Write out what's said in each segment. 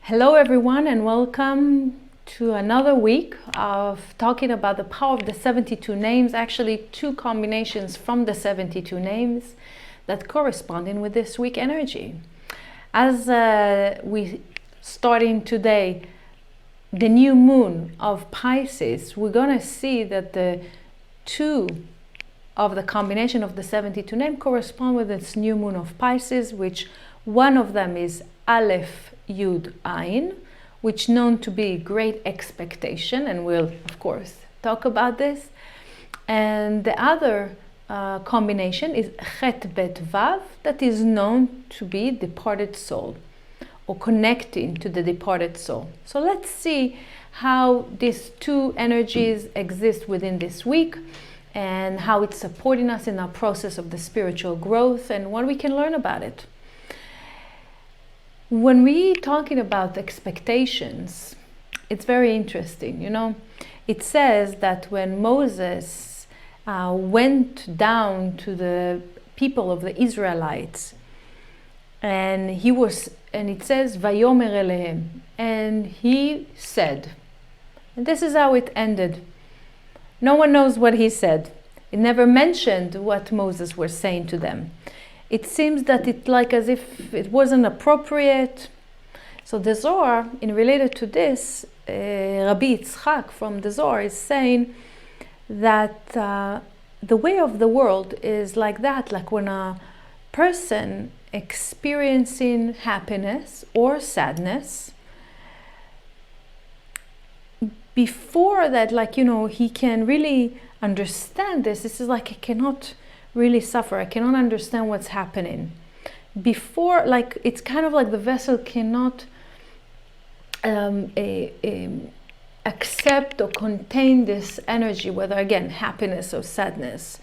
Hello everyone, and welcome to another week of talking about the power of the 72 names, actually two combinations from the 72 names that corresponding with this week energy. As we starting today the new moon of Pisces, we're going to see that the two of the combination of the 72 name correspond with this new moon of Pisces, which one of them is א.י.ע, which known to be great expectation, and we'll of course talk about this. And the other combination is ח.ב.ו, that is known to be departed soul, or connecting to the departed soul. So let's see how these two energies exist within this week and how it's supporting us in our process of the spiritual growth and what we can learn about it. When we're talking about expectations, it's very interesting. It says that when Moses went down to the people of the Israelites, and it says "Vayomer elehem," and he said, and this is how it ended. No one knows what he said. It never mentioned what Moses was saying to them. It seems that it's like as if it wasn't appropriate. So the Zohar, in related to this, ח.ב.ו from the Zohar is saying that the way of the world is like that, like when a person experiencing happiness or sadness, before that, he can really understand this. This is like, I cannot really suffer. I cannot understand what's happening. Before, it's kind of like the vessel cannot accept or contain this energy, whether again happiness or sadness.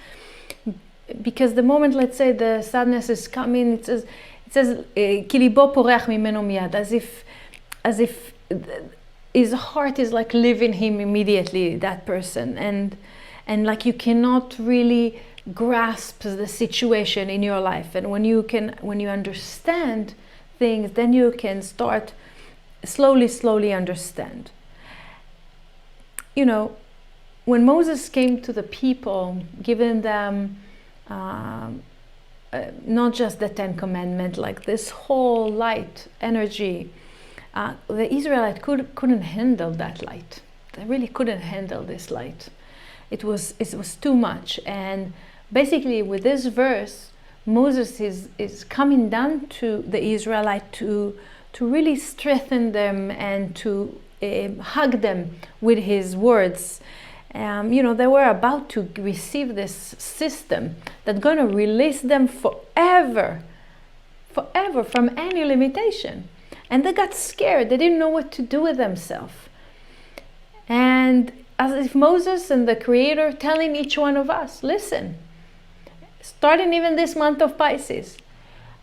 Because the moment, let's say, the sadness is coming, it says "כי ליבו פורח ממנו מיד," as if his heart is like leaving him immediately, that person, and like you cannot really grasp the situation in your life. And when you understand things, then you can start slowly understand. When Moses came to the people, giving them not just the 10 Commandments, like this whole light energy, the Israelites couldn't handle that light. They really couldn't handle this light. It was too much. And basically, with this verse, Moses is coming down to the Israelite to really strengthen them and to hug them with his words. They were about to receive this system that's going to release them forever from any limitation. And they got scared. They didn't know what to do with themselves. And as if Moses and the Creator telling each one of us, listen, starting even this month of Pisces,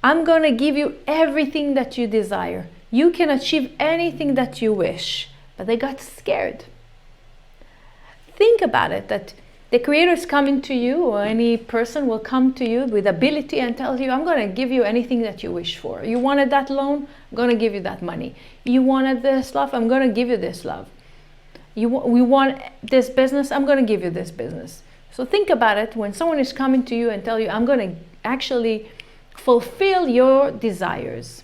I'm going to give you everything that you desire. You can achieve anything that you wish. But they got scared. Think about it, that the Creator is coming to you, or any person will come to you with ability and tell you, I'm going to give you anything that you wish for. You wanted that loan? I'm going to give you that money. You wanted this love? I'm going to give you this love. We want this business? I'm going to give you this business. So think about it, when someone is coming to you and tell you, I'm going to actually fulfill your desires.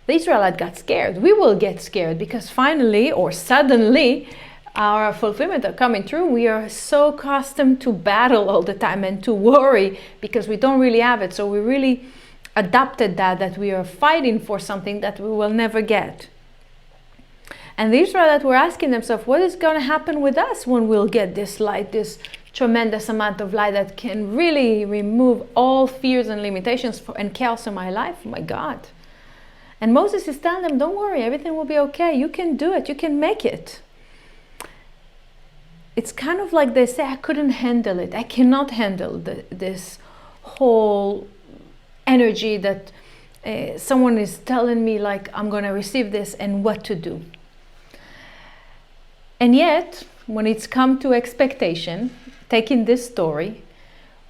The Israelites got scared. We will get scared because finally or suddenly our fulfillment are coming through. We are so accustomed to battle all the time and to worry because we don't really have it. So we really adopted that we are fighting for something that we will never get. And the Israelites were asking themselves, what is going to happen with us when we'll get this light, this tremendous amount of light that can really remove all fears and limitations and chaos in my life? Oh my God. And Moses is telling them, don't worry, everything will be okay. You can do it. You can make it. It's kind of like they say, I couldn't handle it. I cannot handle this whole energy that someone is telling me, like, I'm going to receive this and what to do. And yet, when it's come to expectation, taking this story,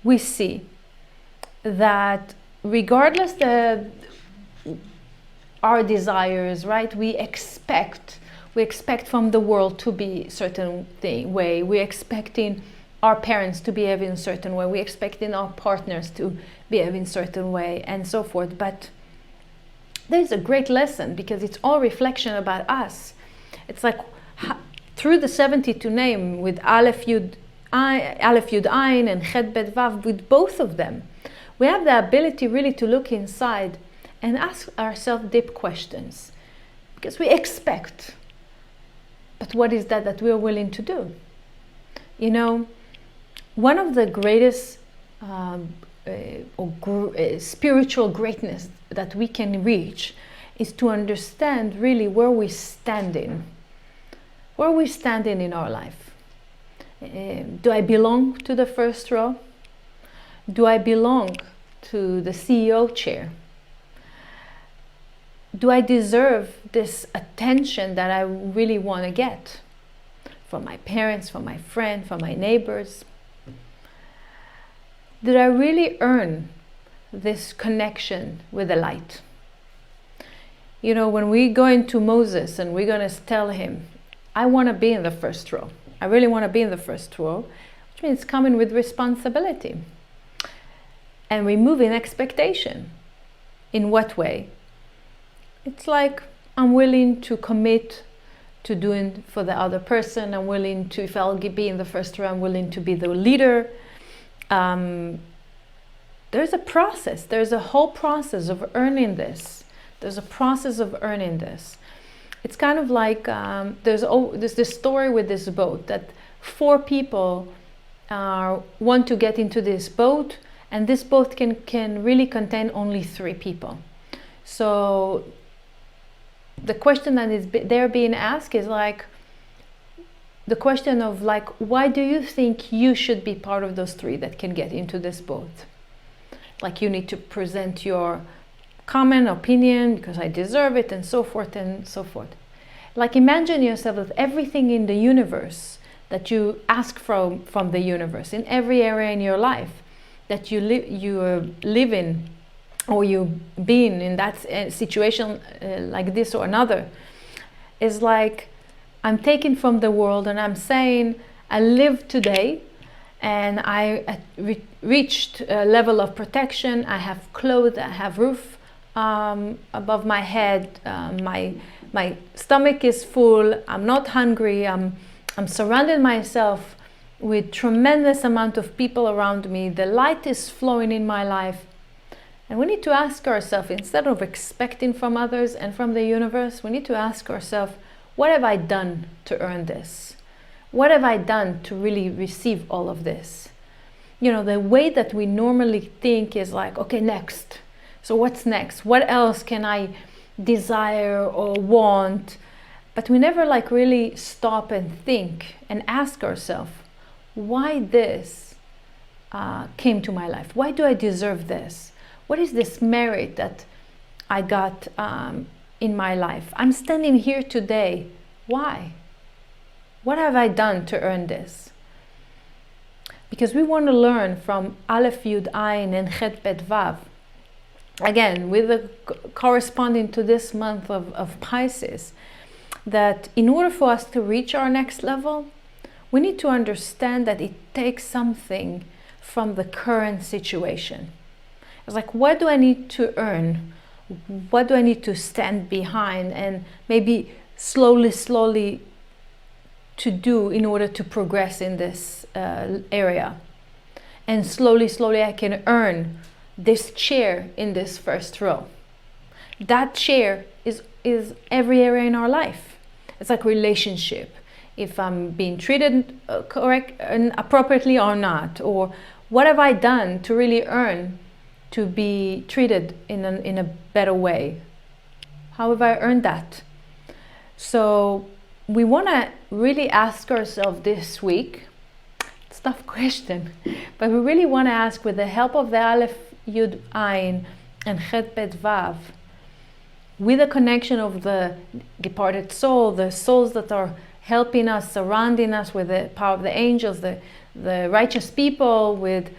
we see that regardless our desires, right? We expect from the world to be a certain way. We're expecting our parents to behave in a certain way. We're expecting our partners to behave in a certain way, and so forth. But there's a great lesson, because it's all reflection about us. It's like through the 72 name, with א.י.ע and ח.ב.ו, with both of them, we have the ability really to look inside and ask ourselves deep questions, because we expect. But what is that we're willing to do? You know, one of the greatest spiritual greatness that we can reach is to understand really where we're standing. Where we're standing in our life. Do I belong to the first row? Do I belong to the CEO chair? Do I deserve this attention that I really want to get from my parents, from my friends, from my neighbors? Did I really earn this connection with the light? You know, when we go into Moses and we're going to tell him, I want to be in the first row. I really want to be in the first row, which means coming with responsibility and removing expectation. In what way? It's like, I'm willing to commit to doing for the other person. I'm willing to, if I'll be in the first row, I'm willing to be the leader. There's a process. There's a whole process of earning this. There's a process of earning this. It's kind of like, there's this story with this boat, that 4 people want to get into this boat, and this boat can really contain only 3 people. So the question that is there being asked is like, the question of like, why do you think you should be part of those 3 that can get into this boat? Like, you need to present your comment, opinion, because I deserve it, and so forth and so forth. Like, imagine yourself with everything in the universe that you ask from the universe, in every area in your life that you live in, or you've been in that situation like this or another, is like, I'm taking from the world and I'm saying, I live today and I reached a level of protection. I have clothes, I have roof above my head, my stomach is full, I'm not hungry, I'm surrounding myself with tremendous amount of people around me, the light is flowing in my life. And we need to ask ourselves, instead of expecting from others and from the universe, we need to ask ourselves, what have I done to earn this? What have I done to really receive all of this? You know, the way that we normally think is like, okay, next. So what's next? What else can I desire or want? But we never like really stop and think and ask ourselves, why this came to my life? Why do I deserve this? What is this merit that I got in my life? I'm standing here today. Why? What have I done to earn this? Because we want to learn from א.י.ע and ח.ב.ו. Again, with the corresponding to this month of Pisces, that in order for us to reach our next level, we need to understand that it takes something from the current situation. It's like, what do I need to earn? What do I need to stand behind and maybe slowly to do in order to progress in this area? And slowly I can earn this chair in this first row. That chair is every area in our life. It's like relationship. If I'm being treated correct and appropriately or not, or what have I done to really earn to be treated in a better way? How have I earned that? So we want to really ask ourselves this week, it's a tough question, but we really want to ask, with the help of the א.י.ע and ח.ב.ו, with the connection of the departed soul, the souls that are helping us, surrounding us with the power of the angels, the righteous people, with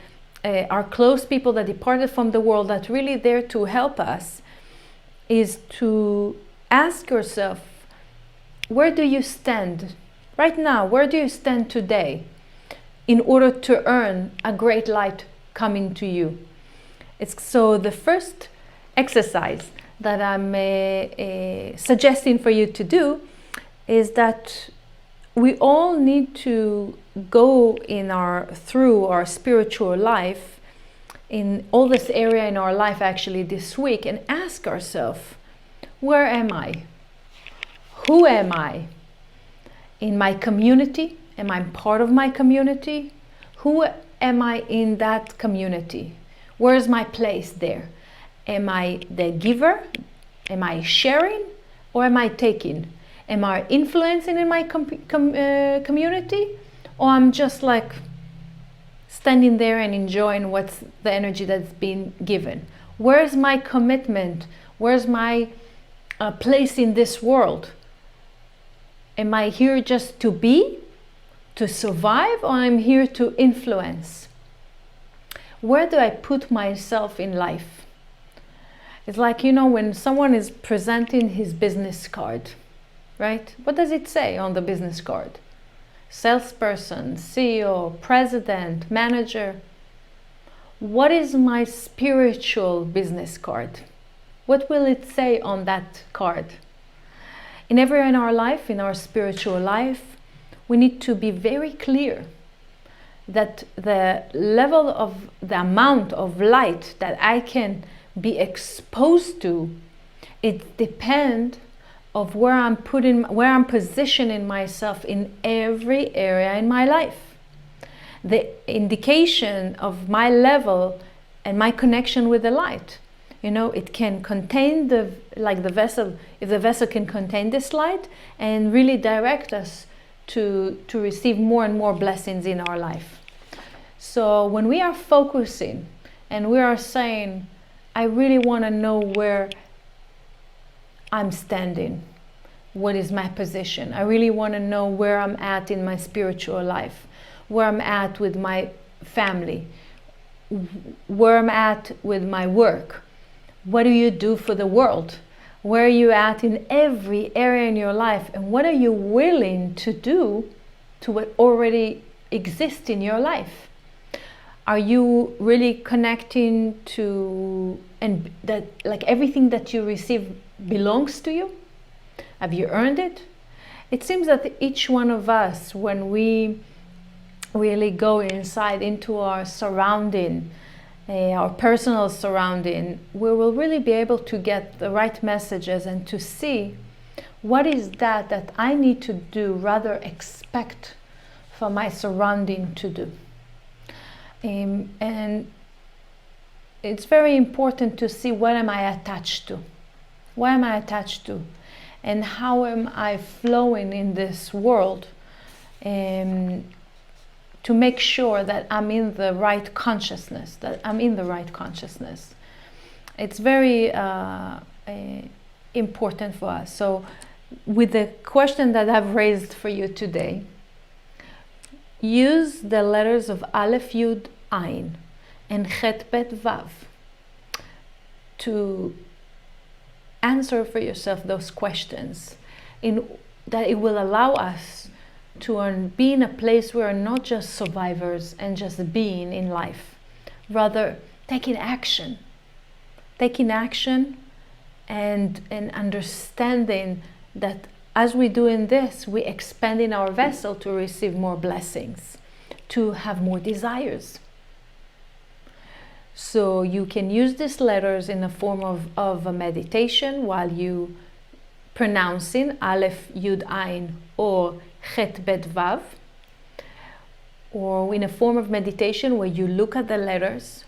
our close people that departed from the world, that really there to help us. is to ask yourself, where do you stand right now? Where do you stand today in order to earn a great light coming to you? So the first exercise that I'm suggesting for you to do is that we all need to go through our spiritual life, in all this area in our life actually this week, and ask ourselves, where am I? Who am I? In my community? Am I part of my community? Who am I in that community? Where's my place there? Am I the giver? Am I sharing? Or am I taking? Am I influencing in my community? Or I'm just like standing there and enjoying what's the energy that's been given? Where's my commitment? Where's my place in this world? Am I here just to be, to survive, or I'm here to influence? Where do I put myself in life? It's like, when someone is presenting his business card, right? What does it say on the business card? Salesperson, CEO, president, manager. What is my spiritual business card? What will it say on that card? In every area in our life, in our spiritual life, we need to be very clear that the level of the amount of light that I can be exposed to, it depends of where I'm positioning myself in every area in my life. The indication of my level and my connection with the light. It can contain the vessel, if the vessel can contain this light and really direct us to receive more and more blessings in our life. So when we are focusing and we are saying, I really want to know where I'm standing, what is my position? I really want to know where I'm at in my spiritual life, where I'm at with my family, where I'm at with my work. What do you do for the world? Where are you at in every area in your life? And what are you willing to do to what already exists in your life? Are you really connecting to, and that like everything that you receive belongs to you? Have you earned it? It seems that each one of us, when we really go inside into our surrounding, our personal surrounding, we will really be able to get the right messages and to see what is that I need to do, rather expect for my surrounding to do. And it's very important to see what am I attached to? What am I attached to? And how am I flowing in this world to make sure that I'm in the right consciousness, It's very important for us. So with the question that I've raised for you today, use the letters of א.י.ע and ח.ב.ו to answer for yourself those questions, in that it will allow us to be in a place where we're not just survivors and just being in life, rather taking action and understanding that as we do in this, we expanding our vessel to receive more blessings, to have more desires. So you can use these letters in the form of a meditation while you pronouncing א.י.ע or ח.ב.ו, or in a form of meditation where you look at the letters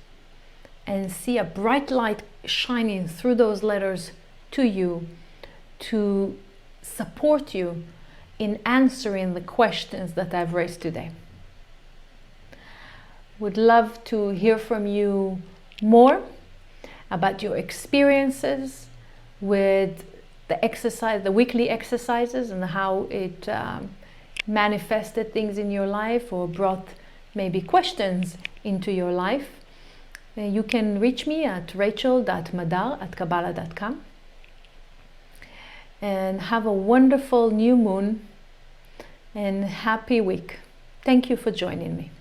and see a bright light shining through those letters to you to support you in answering the questions that I've raised today. Would love to hear from you more about your experiences with the weekly exercises and how it manifested things in your life or brought maybe questions into your life. You can reach me at rachel.madar@kabbalah.com. and have a wonderful new moon and happy week. Thank you for joining me.